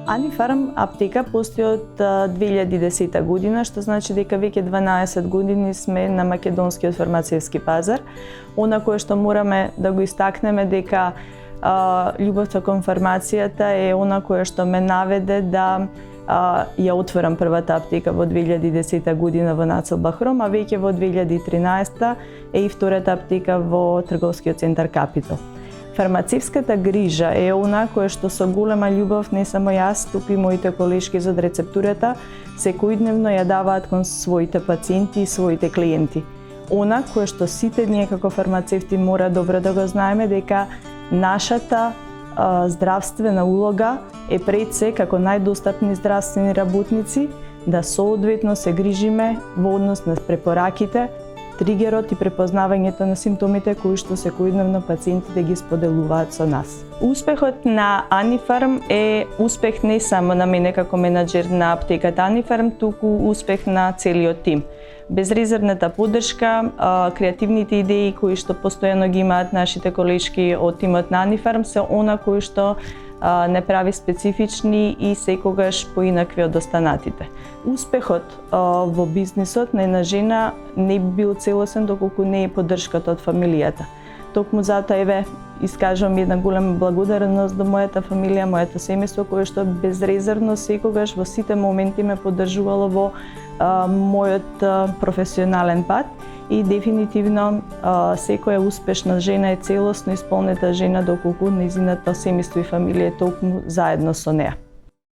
Аниfarm аптека постои од 2010 година, што значи дека веќе 12 години сме на македонскиот фармацевски пазар. Она кое што мораме да го истакнеме дека љубовта кон фармацијата е она кое што ме наведе да ја отворам првата аптека во 2010 година во нацел Бахром, а веќе во 2013 е и втората аптека во трговскиот центар Капитол. Фармацевската грижа е она кое што со голема љубов не само јас, туку и моите колешки од рецептурата секојдневно ја даваат кон своите пациенти и своите клиенти. Она кое што сите ние како фармацевти мора добро да го знаеме дека нашата здравствена улога е пред се како најдостапни здравствени работници да соодветно се грижиме во однос на препораките, тригерот и препознавањето на симптомите кои што секојдневно пациентите ги споделуваат со нас. Успехот на Аниfarm е успех не само на мене како менаџер на аптеката Аниfarm, туку успех на целиот тим. Безрезервната поддршка, креативните идеи кои што постојано ги имаат нашите колешки од тимот на Аниfarm се она кои што не прави специфични и секогаш поинакви од останатите. Успехот во бизнисот на една жена не би бил целосен доколку не е поддршката од фамилијата. Токму затоа еве искажувам една голема благодарност до мојата фамилија, моето семејство кое што безрезервно секогаш во сите моменти ме поддржувало во мојот професионален пат и дефинитивно секоја успешна жена е целосно исполнета жена доколку нејзиното семејство и фамилија е токму заедно со неа.